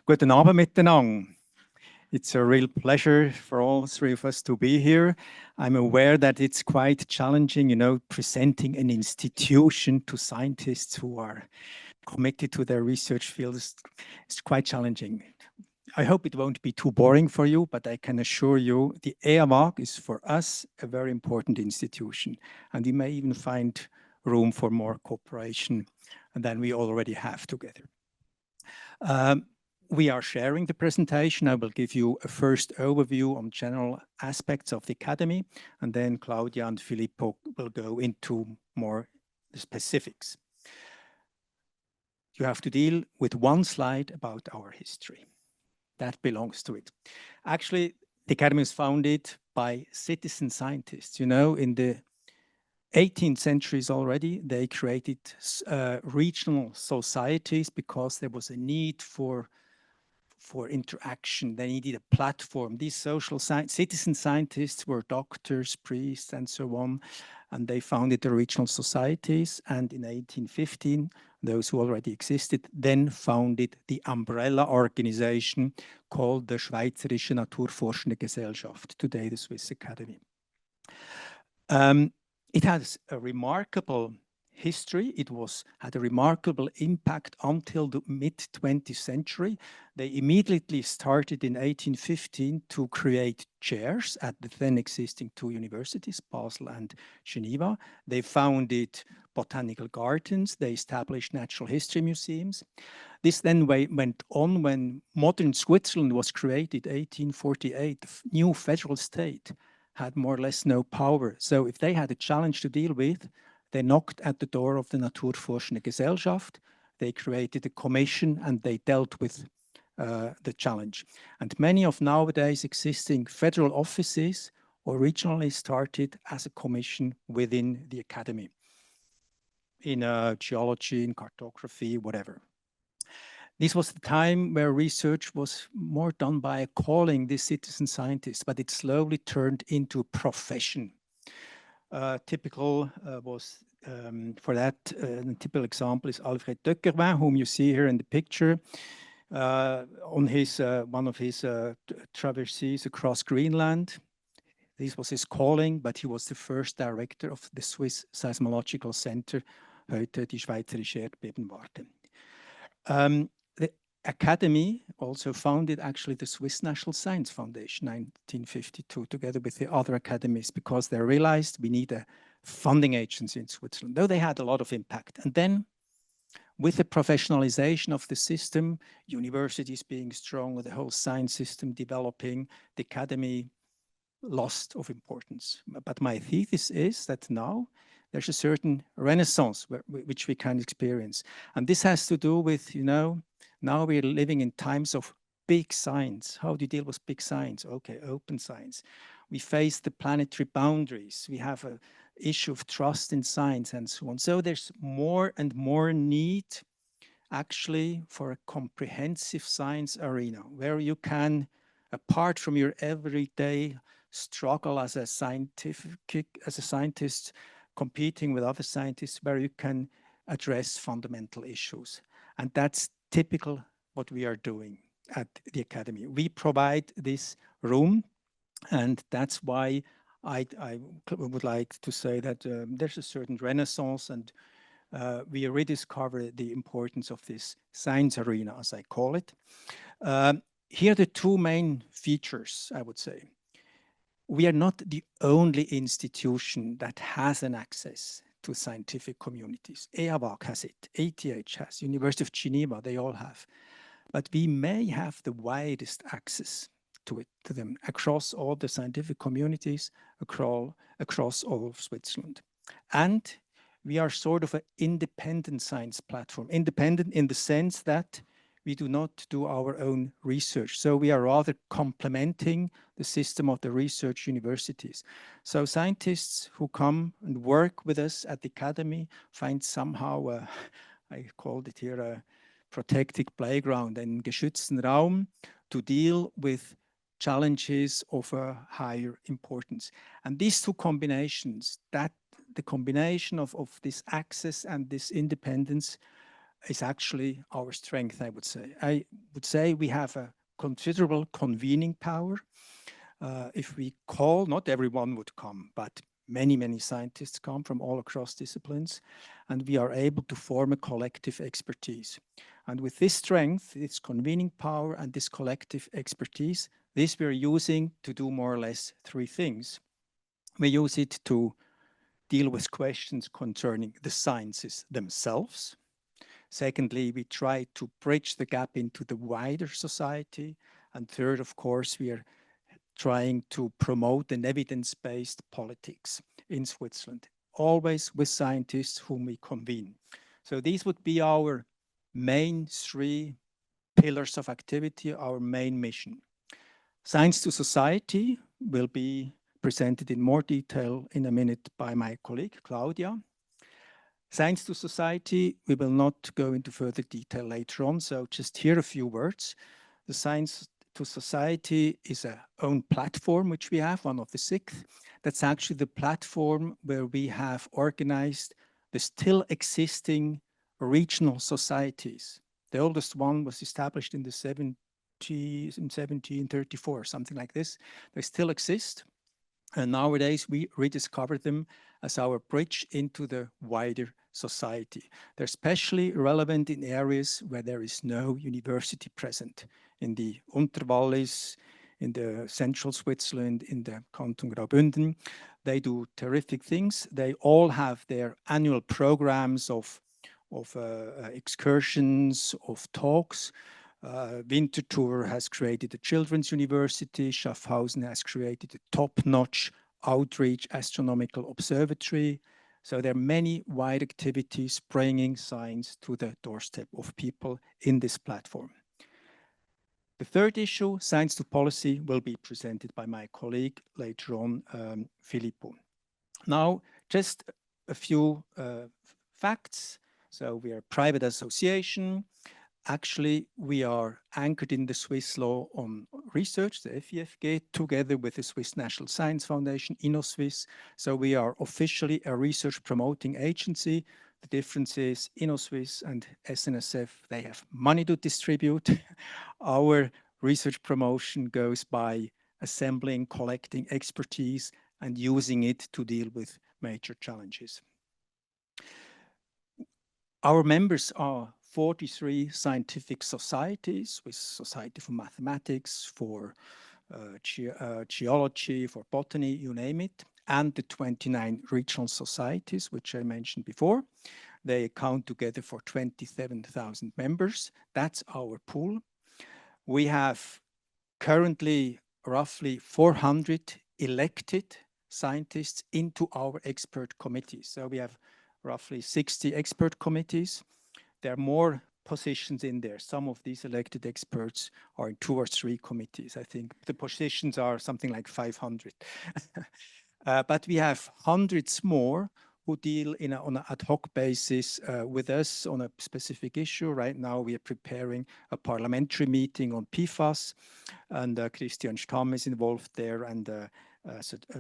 Guten Abend miteinander. It's a real pleasure for all three of us to be here. I'm aware that it's quite challenging, presenting an institution to scientists who are committed to their research fields. It's quite challenging. I hope it won't be too boring for you, but I can assure you the Eawag is for us a very important institution, and we may even find room for more cooperation than we already have together. We are sharing the presentation. I will give you a first overview on general aspects of the Academy, and then Claudia and Filippo will go into more specifics. You have to deal with one slide about our history. That belongs to it. Actually, the Academy was founded by citizen scientists. In the 18th centuries already, they created regional societies because there was a need for interaction. They needed a platform. These citizen scientists were doctors, priests, and so on, and they founded the regional societies. And in 1815, those who already existed then founded the umbrella organization called the Schweizerische Naturforschende Gesellschaft, today the Swiss Academy. It has a remarkable history. It had a remarkable impact until the mid-20th century. They immediately started in 1815 to create chairs at the then existing two universities, Basel and Geneva. They founded botanical gardens. They established natural history museums. This then went on when modern Switzerland was created, 1848. The new federal state had more or less no power. So if they had a challenge to deal with, they knocked at the door of the Naturforschende Gesellschaft. They created a commission and they dealt with the challenge. And many of nowadays existing federal offices originally started as a commission within the Academy in geology, in cartography, whatever. This was the time where research was more done by calling the citizen scientists, but it slowly turned into a profession. Typical was for that, a typical example is Alfred Döckervin, whom you see here in the picture, on his one of his traverses across Greenland. This was his calling, but he was the first director of the Swiss Seismological Center, heute die Schweizerische Erdbebenwarte. The Academy also founded actually the Swiss National Science Foundation, 1952, together with the other academies, because they realized we need a funding agency in Switzerland, though they had a lot of impact. And then with the professionalization of the system, universities being strong, the whole science system developing, the Academy lost of importance. But my thesis is that now there's a certain renaissance which we can experience. And this has to do with, now we're living in times of big science. How do you deal with big science? Okay, open science. We face the planetary boundaries. We have an issue of trust in science and so on. So there's more and more need actually for a comprehensive science arena where you can, apart from your everyday struggle as a scientist, competing with other scientists, where you can address fundamental issues. And that's typical what we are doing at the Academy. We provide this room, and that's why I would like to say that there's a certain renaissance, and we rediscover the importance of this science arena, as I call it. Here are the two main features, I would say. We are not the only institution that has an access to scientific communities. Eawag has it, ATH has, University of Geneva, they all have. But we may have the widest access to them across all the scientific communities, across all of Switzerland. And we are sort of an independent science platform, independent in the sense that we do not do our own research. So we are rather complementing the system of the research universities. So scientists who come and work with us at the Academy find somehow, I called it here a protected playground, einen geschützten Raum to deal with challenges of a higher importance. And these two combinations, the combination of this access and this independence is actually our strength, I would say. I would say we have a considerable convening power. If we call, not everyone would come, but many, many scientists come from all across disciplines, and we are able to form a collective expertise. And with this strength, this convening power and this collective expertise, this we're using to do more or less three things. We use it to deal with questions concerning the sciences themselves. Secondly, we try to bridge the gap into the wider society. And third, of course, we are trying to promote an evidence-based politics in Switzerland, always with scientists whom we convene. So these would be our main three pillars of activity, our main mission. Science to society will be presented in more detail in a minute by my colleague, Claudia. Science to society, we will not go into further detail later on, so just here a few words. The Science to Society is our own platform, which we have, one of the sixth. That's actually the platform where we have organized the still existing regional societies. The oldest one was established in the 1734, something like this. They still exist. And nowadays we rediscover them as our bridge into the wider society. They're especially relevant in areas where there is no university present. In the Unterwallis, in the central Switzerland, in the Canton Graubünden. They do terrific things. They all have their annual programs of excursions, of talks. Winterthur has created a children's university. Schaffhausen has created a top-notch outreach astronomical observatory. So there are many wide activities bringing science to the doorstep of people in this platform. The third issue, science to policy, will be presented by my colleague later on, Filippo. Now, just a few facts. So we are a private association. Actually, we are anchored in the Swiss law on research, the FIFG, together with the Swiss National Science Foundation, InnoSwiss. So we are officially a research promoting agency. The difference is InnoSwiss and SNSF, they have money to distribute. Our research promotion goes by assembling, collecting expertise and using it to deal with major challenges. Our members are 43 scientific societies, with Society for Mathematics, for geology, for botany, you name it, and the 29 regional societies, which I mentioned before. They account together for 27,000 members. That's our pool. We have currently roughly 400 elected scientists into our expert committees. So we have roughly 60 expert committees. There are more positions in there. Some of these elected experts are in 2 or 3 committees. I think the positions are something like 500. But we have hundreds more who deal on an ad hoc basis with us on a specific issue. Right now, we are preparing a parliamentary meeting on PFAS, and Christian Stamm is involved there and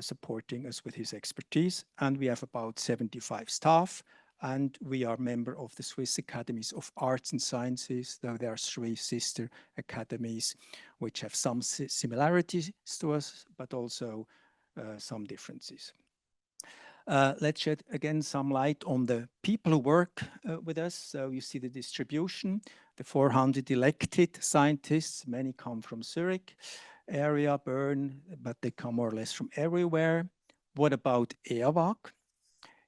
supporting us with his expertise. And we have about 75 staff, and we are member of the Swiss Academies of Arts and Sciences, though there are 3 sister academies which have some similarities to us, but also some differences. Let's shed again some light on the people who work with us. So you see the distribution, the 400 elected scientists, many come from Zurich area, Bern, but they come more or less from everywhere. What about Eawag?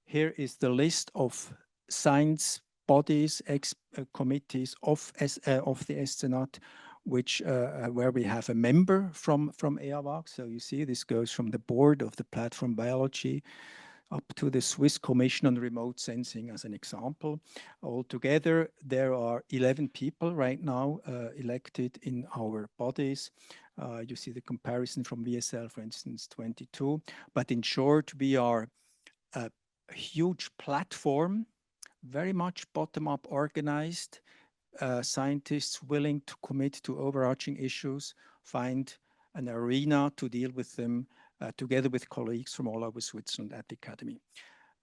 Here is the list of science bodies, committees of the SCNAT, which where we have a member from Eawag. So you see, this goes from the board of the platform biology up to the Swiss Commission on Remote Sensing as an example. Altogether, there are 11 people right now elected in our bodies. You see the comparison from VSL, for instance, 22. But in short, we are a huge platform, very much bottom-up organized, scientists willing to commit to overarching issues, find an arena to deal with them together with colleagues from all over Switzerland at the Academy.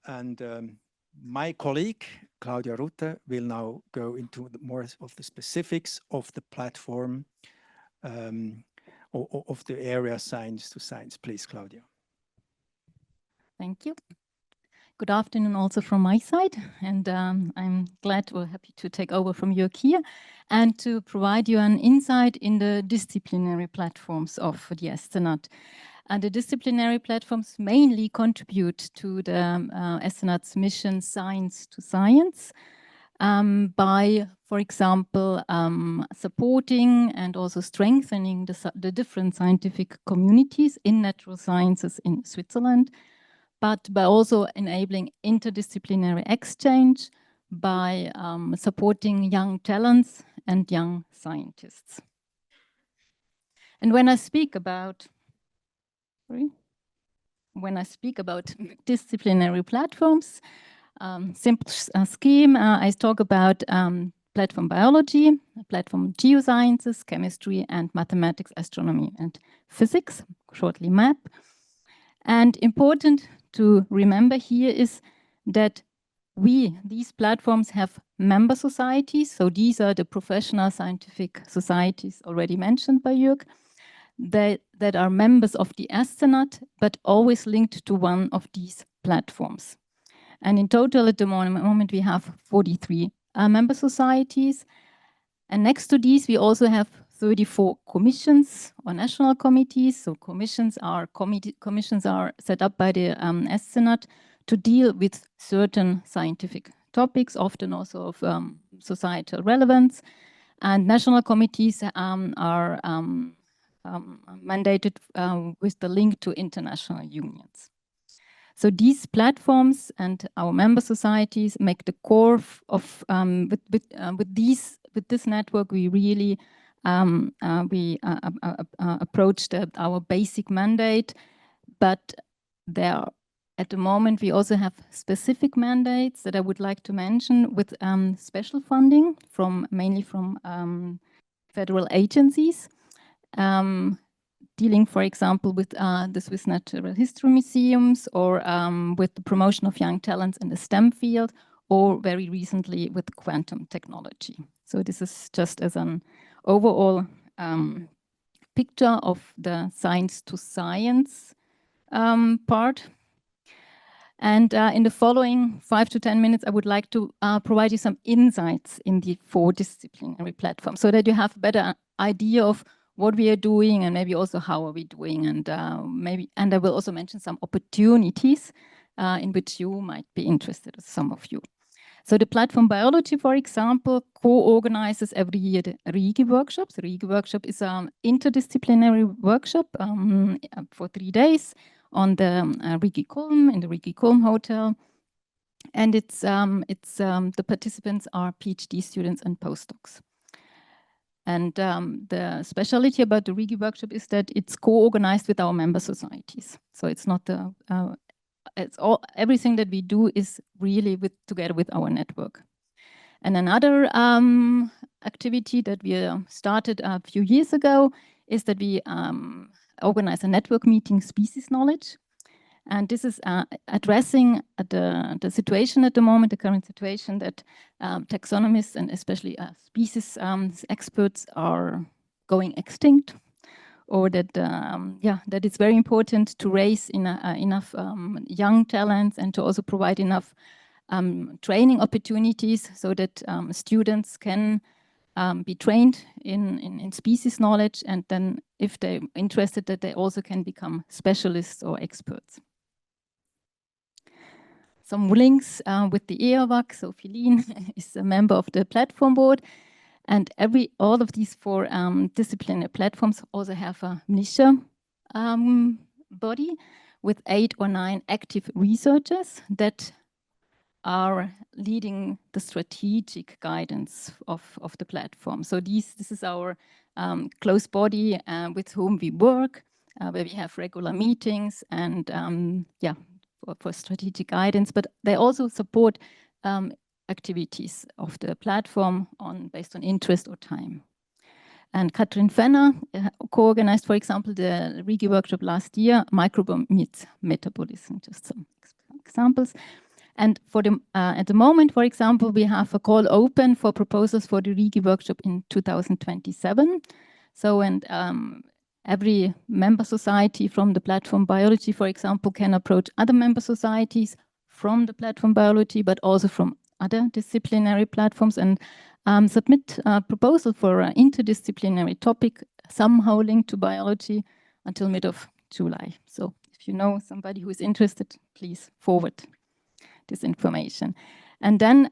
And my colleague, Claudia Rutte will now go into more of the specifics of the platform, or of the area science to science. Please, Claudia. Thank you. Good afternoon also from my side, and I'm glad or happy to take over from Jürg here and to provide you an insight in the disciplinary platforms of the SCNAT. And the disciplinary platforms mainly contribute to the SCNAT's mission Science to Science by, for example, supporting and also strengthening the different scientific communities in natural sciences in Switzerland, but by also enabling interdisciplinary exchange by supporting young talents and young scientists. And when I speak about, disciplinary platforms, simple scheme, I talk about platform biology, platform geosciences, chemistry, and mathematics, astronomy, and physics, shortly MAP. And important to remember here is that these platforms have member societies. So these are the professional scientific societies already mentioned by Jürg, that are members of the SCNAT, but always linked to one of these platforms. And in total at the moment we have 43 member societies. And next to these we also have 34 commissions or national committees. So commissions are set up by the SCNAT to deal with certain scientific topics, often also of societal relevance. And national committees are mandated with the link to international unions. So these platforms and our member societies make the core of with this network. We really approached our basic mandate, but at the moment we also have specific mandates that I would like to mention with special funding mainly from federal agencies. Dealing, for example, with the Swiss Natural History Museums, or with the promotion of young talents in the STEM field, or very recently with quantum technology. So this is just as an overall picture of the science to science part. And in the following 5 to 10 minutes, I would like to provide you some insights in the 4 disciplinary platforms so that you have a better idea of what we are doing and maybe also how are we doing, and I will also mention some opportunities in which you might be interested, some of you. So the platform biology, for example, co-organizes every year the RIGI workshops. The RIGI workshop is an interdisciplinary workshop for 3 days on the RIGI Kulm, in the RIGI Kulm Hotel. And the participants are PhD students and postdocs. And the specialty about the RIGI workshop is that it's co-organized with our member societies. So it's not everything that we do is really together with our network. And another activity that we started a few years ago is that we organize a network meeting, Species Knowledge. And this is addressing the situation at the moment, the current situation that taxonomists and especially species experts are going extinct, or that that it's very important to raise enough young talents and to also provide enough training opportunities so that students can be trained in species knowledge, and then if they're interested, that they also can become specialists or experts. Some links with the Eawag. So Feline is a member of the platform board, and all of these 4 disciplinary platforms also have a MNISHA body with 8 or 9 active researchers that are leading the strategic guidance of the platform. So this is our close body with whom we work, where we have regular meetings and for strategic guidance, but they also support activities of the platform based on interest or time. And Katrin Fenner co-organized, for example, the RIGI workshop last year, microbiome meets metabolism, just some examples. And for the, at the moment, for example, we have a call open for proposals for the RIGI workshop in 2027. So, and every member society from the platform biology, for example, can approach other member societies from the platform biology, but also from other disciplinary platforms, and submit a proposal for an interdisciplinary topic somehow linked to biology until mid of July. So if you know somebody who is interested, please forward this information. And then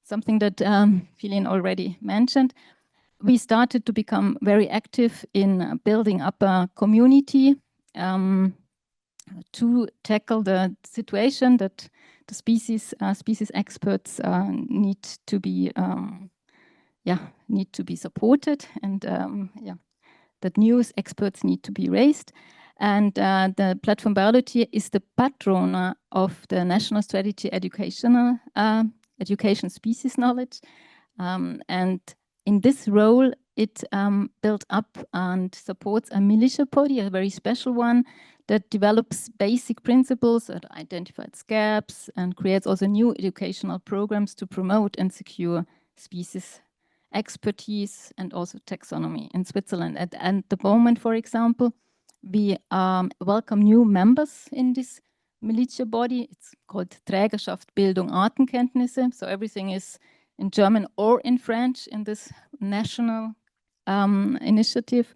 something that Philin already mentioned, we started to become very active in building up a community to tackle the situation that the species experts need to be supported, and that news experts need to be raised. And the platform biology is the patron of the National Strategy Education Species Knowledge, and in this role it built up and supports a militia body, a very special one, that develops basic principles, that identifies gaps, and creates also new educational programs to promote and secure species expertise and also taxonomy in Switzerland. At the moment, for example, we welcome new members in this militia body. It's called Trägerschaft Bildung Artenkenntnisse. So everything is in German or in French in this national initiative.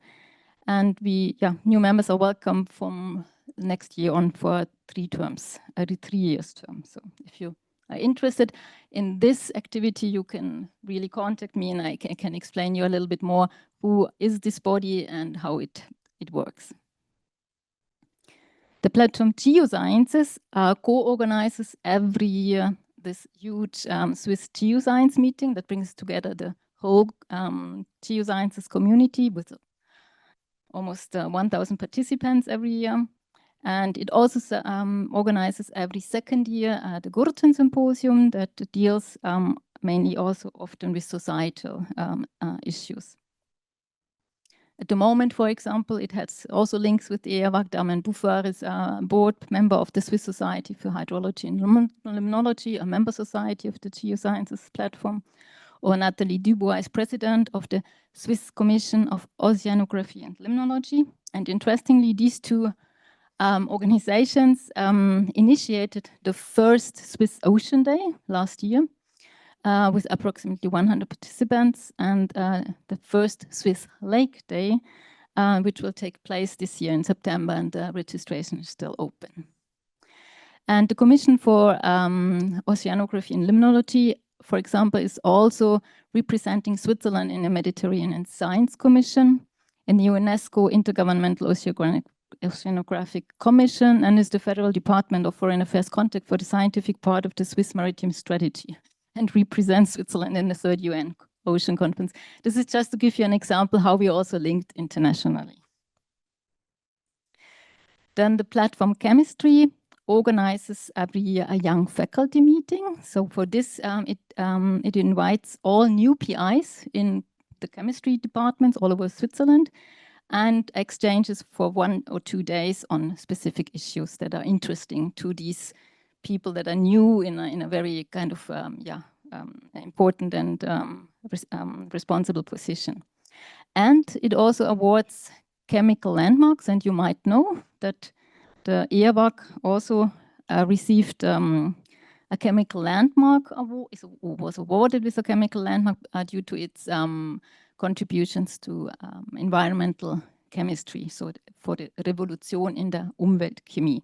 And new members are welcome from next year on for 3 terms, every 3 years term. So if you are interested in this activity, you can really contact me, and I can explain you a little bit more who is this body and how it works. The platform Geosciences co-organizes every year this huge Swiss Geoscience meeting that brings together the whole Geosciences community with almost 1,000 participants every year. And it also organizes every second year the Gurten Symposium that deals mainly also often with societal issues. At the moment, for example, it has also links with Eawag. Damen Buffar is a board member of the Swiss Society for Hydrology and Limnology, a member society of the Geosciences platform. Or Nathalie Dubois is president of the Swiss Commission of Oceanography and Limnology. And interestingly, these two organizations initiated the first Swiss Ocean Day last year with approximately 100 participants, and the first Swiss Lake Day, which will take place this year in September, and the registration is still open. And the Commission for Oceanography and Limnology, for example, is also representing Switzerland in the Mediterranean Science Commission, in the UNESCO Intergovernmental Oceanographic Commission, and is the Federal Department of Foreign Affairs contact for the scientific part of the Swiss Maritime Strategy, and represents Switzerland in the 3rd UN Ocean Conference. This is just to give you an example how we also linked internationally. Then the platform Chemistry organizes every year a young faculty meeting. So for this, it invites all new PIs in the chemistry departments all over Switzerland, and exchanges for 1 or 2 days on specific issues that are interesting to these people that are new in a very kind of important and responsible position. And it also awards chemical landmarks, and you might know that the Eawag also received a chemical landmark award, was awarded with a chemical landmark due to its contributions to environmental chemistry, so for the Revolution in der Umweltchemie.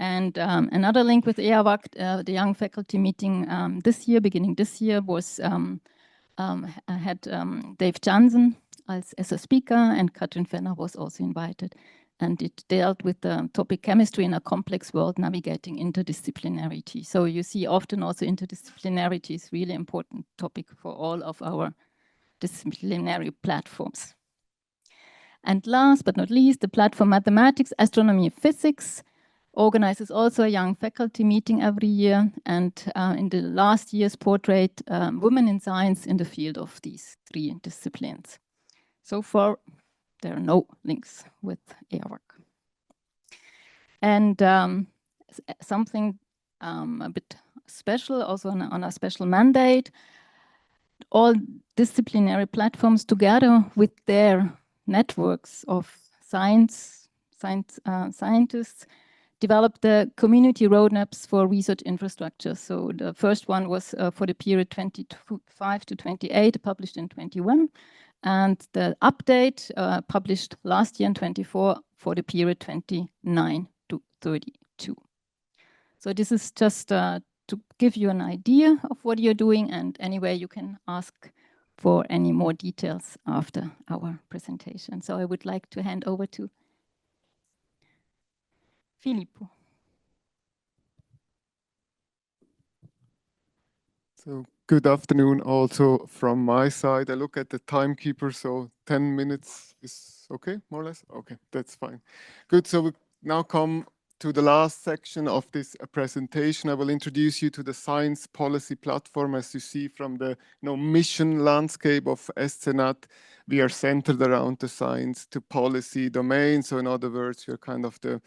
And another link with Eawag, the young faculty meeting beginning this year, was had Dave Jansen as a speaker, and Katrin Fenner was also invited. And it dealt with the topic chemistry in a complex world, navigating interdisciplinarity. So you see often also interdisciplinarity is really important topic for all of our disciplinary platforms. And last but not least, the platform Mathematics, Astronomy, and Physics organizes also a young faculty meeting every year, and in the last year's portrayed women in science in the field of these 3 disciplines. So far, there are no links with Eawag. And something a bit special, also on a special mandate. All disciplinary platforms together with their networks of scientists developed the community roadmaps for research infrastructure. So the first one was for the period 25 to 28, published in 21. And the update published last year in 24 for the period 29 to 32. So this is just to give you an idea of what you're doing, and anyway, you can ask for any more details after our presentation. So I would like to hand over to Filippo. So good afternoon also from my side. I look at the timekeeper, so 10 minutes is okay, more or less? Okay, that's fine. Good, so we now come to the last section of this presentation. I will introduce you to the science policy platform. As you see from the mission landscape of SCNAT, we are centered around the science to policy domain. So in other words, we are kind of the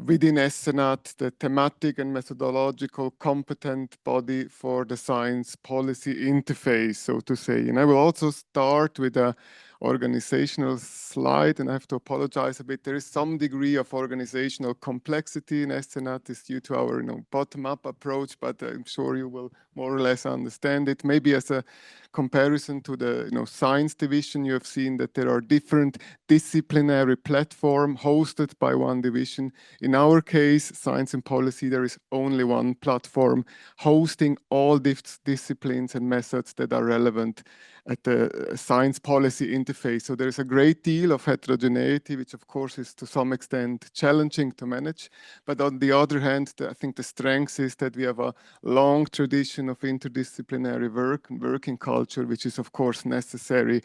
within SCNAT, the thematic and methodological competent body for the science policy interface, so to say. And I will also start with a organizational slide, and I have to apologize a bit. There is some degree of organizational complexity in SCNAT. It's due to our bottom-up approach, but I'm sure you will more or less understand it. Maybe as a comparison to the science division, you have seen that there are different disciplinary platforms hosted by one division. In our case, science and policy, there is only one platform hosting all disciplines and methods that are relevant at the science policy interface. So there is a great deal of heterogeneity, which of course is to some extent challenging to manage. But on the other hand, I think the strength is that we have a long tradition of interdisciplinary work and working culture, which is of course necessary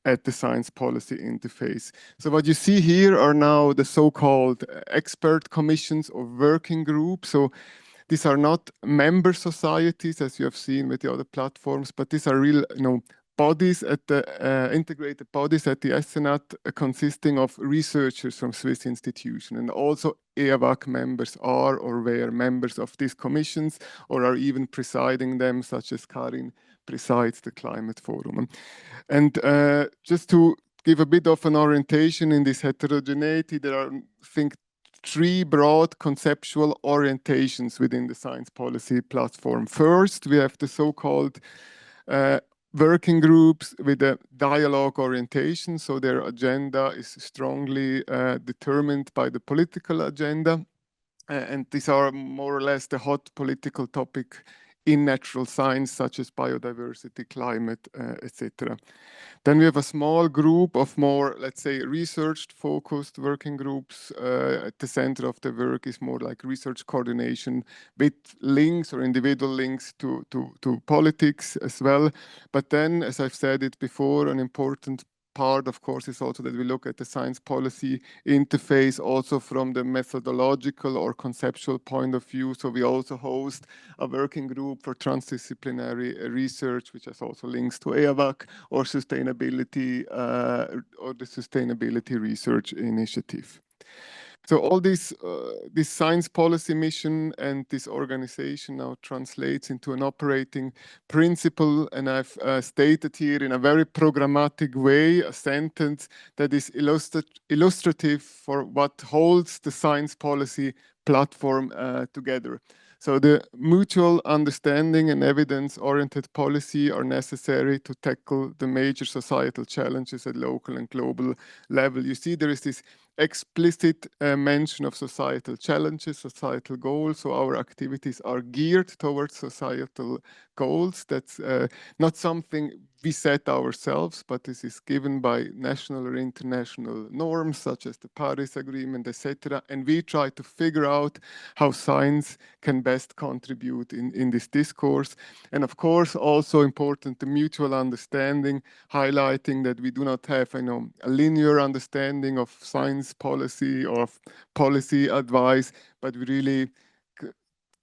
at the science policy interface. So what you see here are now the so-called expert commissions or working groups. So these are not member societies, as you have seen with the other platforms, but these are real, bodies at the integrated bodies at the SCNAT consisting of researchers from Swiss institutions, and also Eawag members are or were members of these commissions or are even presiding them, such as Karin presides the Climate Forum. And just to give a bit of an orientation in this heterogeneity, there are, I think, three broad conceptual orientations within the science policy platform. First, we have the so-called working groups with a dialogue orientation, so their agenda is strongly determined by the political agenda, and these are more or less the hot political topic in natural science, such as biodiversity, climate, etc. Then we have a small group of more, let's say, research-focused working groups. At the center of the work is more like research coordination with links or individual links to politics as well. But then, as I've said it before, an important part, of course, is also that we look at the science policy interface also from the methodological or conceptual point of view. So we also host a working group for transdisciplinary research, which has also links to Eawag or sustainability or the Sustainability Research Initiative. So all this science policy mission and this organization now translates into an operating principle, and I've stated here in a very programmatic way a sentence that is illustrative for what holds the science policy platform together. So the mutual understanding and evidence-oriented policy are necessary to tackle the major societal challenges at local and global level. You see there is this explicit mention of societal challenges, societal goals. So our activities are geared towards societal goals. That's not something we set ourselves, but this is given by national or international norms, such as the Paris Agreement, etc. And we try to figure out how science can best contribute in this discourse. And of course, also important, the mutual understanding, highlighting that we do not have a linear understanding of science policy or of policy advice, but we really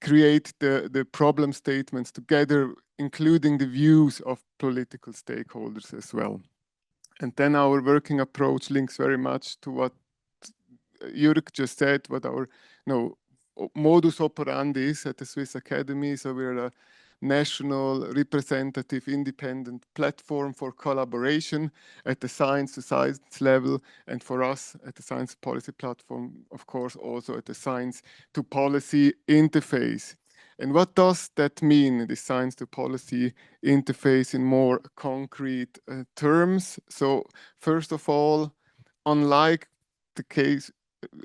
create the problem statements together, including the views of political stakeholders as well. And then our working approach links very much to what Jürg just said, what our modus operandi is at the Swiss Academy. So we're a national representative independent platform for collaboration at the science to science level, and for us at the science policy platform, of course, also at the science to policy interface. And what does that mean, the science to policy interface, in more concrete terms? So first of all, unlike the case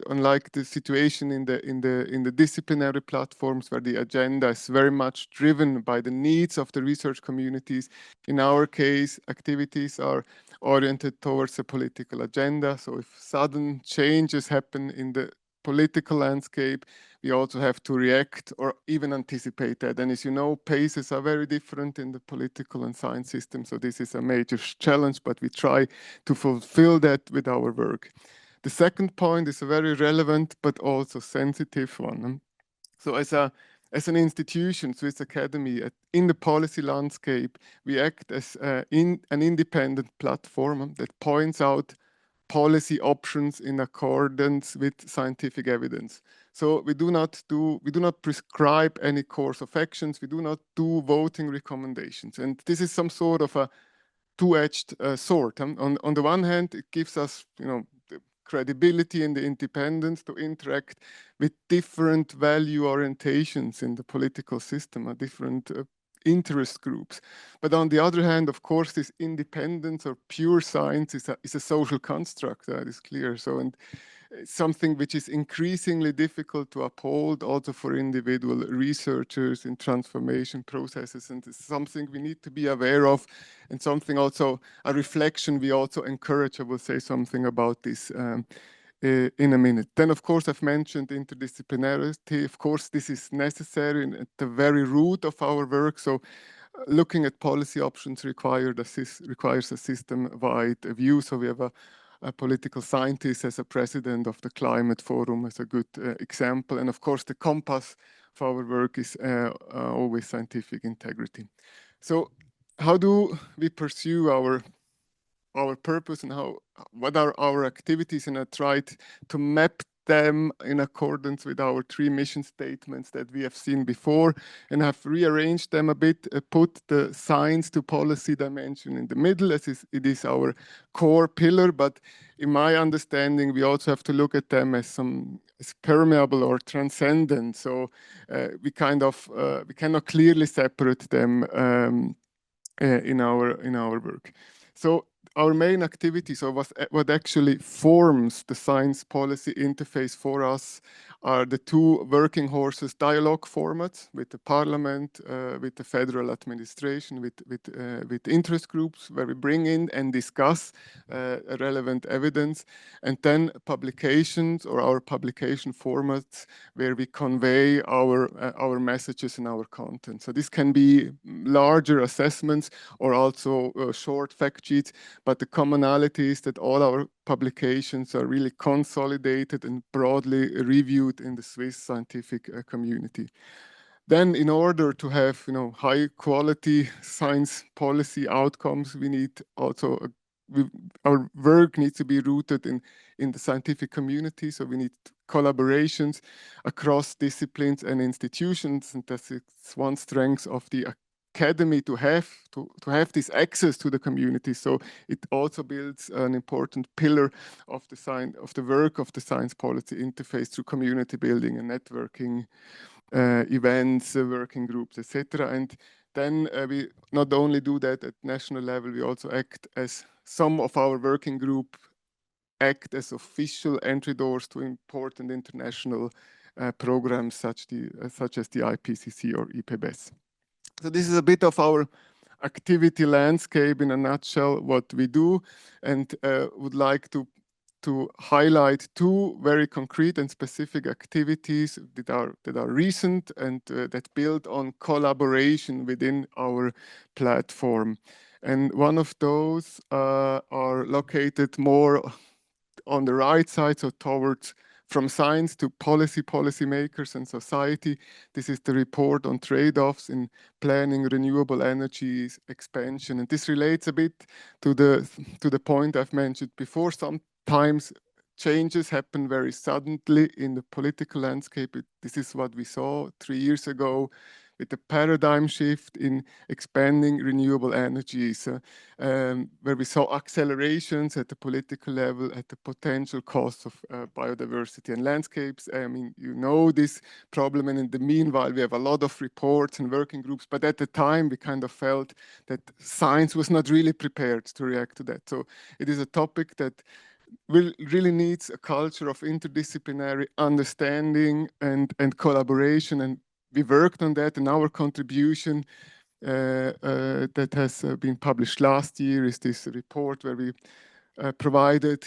unlike the situation in the disciplinary platforms where the agenda is very much driven by the needs of the research communities, in our case, activities are oriented towards a political agenda. So if sudden changes happen in the political landscape, we also have to react or even anticipate that. And as you know, paces are very different in the political and science system. So this is a major challenge, but we try to fulfill that with our work. The second point is a very relevant but also sensitive one. So as an institution, Swiss Academy, in the policy landscape, we act as an independent platform that points out policy options in accordance with scientific evidence. So we do not prescribe any course of actions. We do not do voting recommendations. And this is some sort of a two-edged sword. On the one hand, it gives us, the credibility and the independence to interact with different value orientations in the political system, different interest groups. But on the other hand, of course, this independence or pure science is a social construct, that is clear. So, and it's something which is increasingly difficult to uphold also for individual researchers in transformation processes. And it's something we need to be aware of, and something also, a reflection we also encourage. I will say something about this in a minute. Then, of course, I've mentioned interdisciplinarity. Of course, this is necessary and at the very root of our work. So looking at policy options requires a system-wide view. So we have a political scientist as a president of the Climate Forum as a good example. And of course, the compass of our work is always scientific integrity. So how do we pursue our purpose, and what are our activities? And I tried to map them in accordance with our 3 mission statements that we have seen before, and have rearranged them a bit, put the science to policy dimension in the middle, as it is our core pillar. But in my understanding, we also have to look at them as permeable or transcendent. So we cannot clearly separate them in our work. So our main activities, or what actually forms the science policy interface for us, are the 2 working horses dialogue formats with the parliament, with the federal administration, with interest groups, where we bring in and discuss relevant evidence, and then publications, or our publication formats, where we convey our messages and our content. So this can be larger assessments or also short fact sheets, but the commonality is that all our publications are really consolidated and broadly reviewed in the Swiss scientific community. Then, in order to have high quality science policy outcomes, we need also our work needs to be rooted in the scientific community. So we need collaborations across disciplines and institutions, and that's one strength of the academy, to have this access to the community. So it also builds an important pillar of the work of the science policy interface through community building and networking, events, working groups, etc. And then we not only do that at national level, we also act as some of our working group act as official entry doors to important international programs such as the IPCC or IPBES. So this is a bit of our activity landscape in a nutshell, what we do, and would like to highlight 2 very concrete and specific activities that are recent and that build on collaboration within our platform. And one of those are located more on the right side, so towards from science to policymakers and society. This is the report on trade-offs in planning renewable energies expansion. And this relates a bit to the point I've mentioned before. Sometimes changes happen very suddenly in the political landscape. This is what we saw 3 years ago with the paradigm shift in expanding renewable energies, where we saw accelerations at the political level at the potential cost of biodiversity and landscapes. I mean, you know this problem, and in the meanwhile, we have a lot of reports and working groups, but at the time, we kind of felt that science was not really prepared to react to that. So it is a topic that really needs a culture of interdisciplinary understanding and collaboration, and we worked on that, and our contribution that has been published last year is this report where we provided,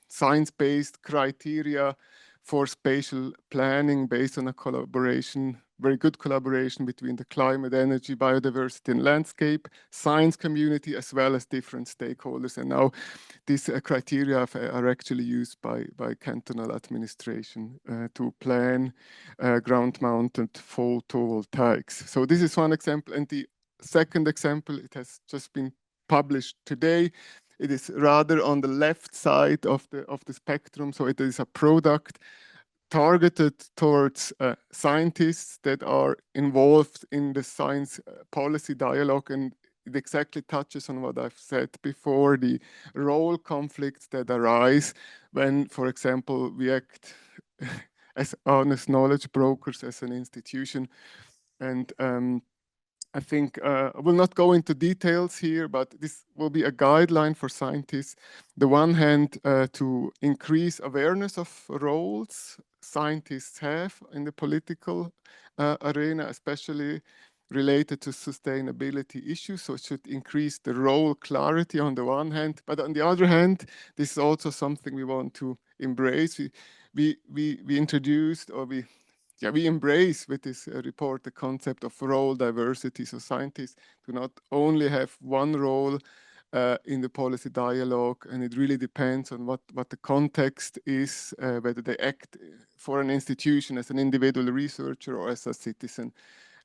science-based criteria for spatial planning based on a collaboration, very good collaboration between the climate, energy, biodiversity, and landscape science community, as well as different stakeholders. And now these criteria are actually used by cantonal administration to plan ground-mounted photovoltaics. So this is one example. And the second example, it has just been published today. It is rather on the left side of the spectrum. So it is a product targeted towards scientists that are involved in the science policy dialogue, and it exactly touches on what I've said before, the role conflicts that arise when, for example, we act as honest knowledge brokers as an institution. And I think I will not go into details here, but this will be a guideline for scientists. The one hand, to increase awareness of roles scientists have in the political arena, especially related to sustainability issues. So it should increase the role clarity on the one hand, but on the other hand, this is also something we want to embrace. We introduced, or we embrace with this report the concept of role diversity. So scientists do not only have one role in the policy dialogue, and it really depends on what the context is, whether they act for an institution as an individual researcher or as a citizen.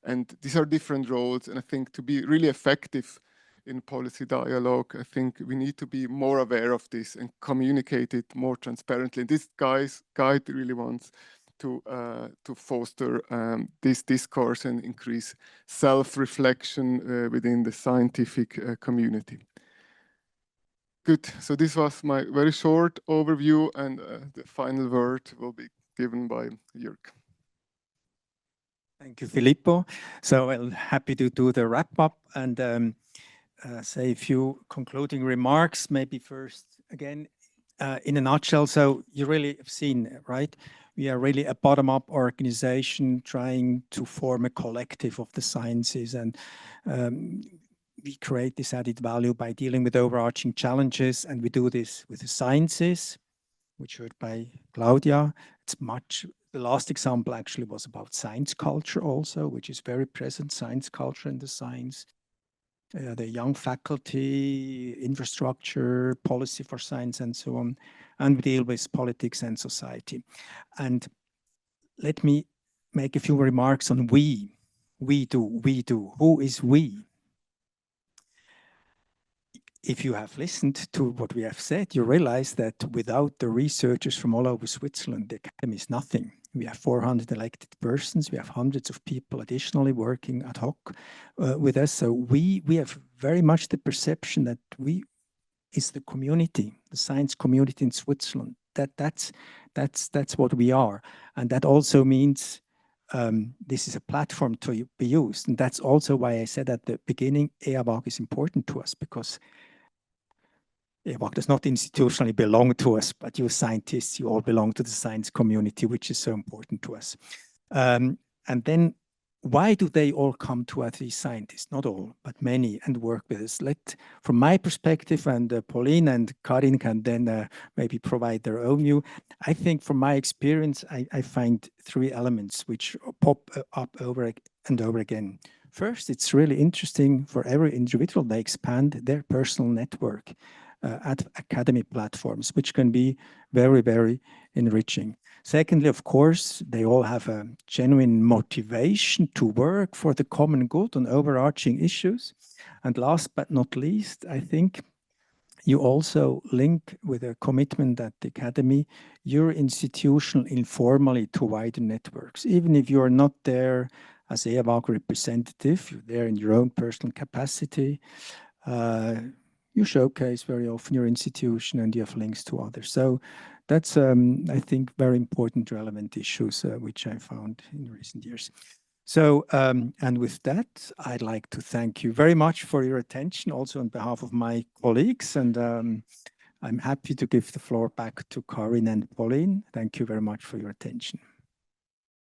And these are different roles, and I think to be really effective in policy dialogue, I think we need to be more aware of this and communicate it more transparently. And this guide really wants to foster this discourse and increase self-reflection within the scientific community. Good, so this was my very short overview, and the final word will be given by Jürg. Thank you, Filippo. So I'm happy to do the wrap up and say a few concluding remarks. Maybe first, again, in a nutshell, so you really have seen, right? We are really a bottom-up organization trying to form a collective of the sciences, and we create this added value by dealing with overarching challenges, and we do this with the sciences, which heard by Claudia. It's much, the last example actually was about science culture also, which is very present, science culture in the science. The young faculty, infrastructure, policy for science, and so on. And we deal with politics and society. And let me make a few remarks on we. We do. Who is we? If you have listened to what we have said, you realize that without the researchers from all over Switzerland, the academy is nothing. We have 400 elected persons. We have hundreds of people additionally working ad hoc with us. So we have very much the perception that we is the community, the science community in Switzerland. That's what we are, and that also means this is a platform to be used, and that's also why I said at the beginning, Eawag is important to us, because Eawag does not institutionally belong to us, but you scientists, you all belong to the science community, which is so important to us. And then why do they all come to us, these scientists? Not all, but many, and work with us. From my perspective, and Pauline and Karin can then maybe provide their own view. I think from my experience, I find three elements which pop up over and over again. First, it's really interesting for every individual, they expand their personal network at academic platforms, which can be very, very enriching. Secondly, of course, they all have a genuine motivation to work for the common good on overarching issues. And last but not least, I think You also link with a commitment at the Academy, your institutional informally to wider networks. Even if you are not there as Eawag representative, you're there in your own personal capacity. You showcase very often your institution and you have links to others. So that's, I think, very important, relevant issues which I found in recent years. So, and with that, I'd like to thank you very much for your attention, also on behalf of my colleagues. And I'm happy to give the floor back to Karin and Pauline. Thank you very much for your attention.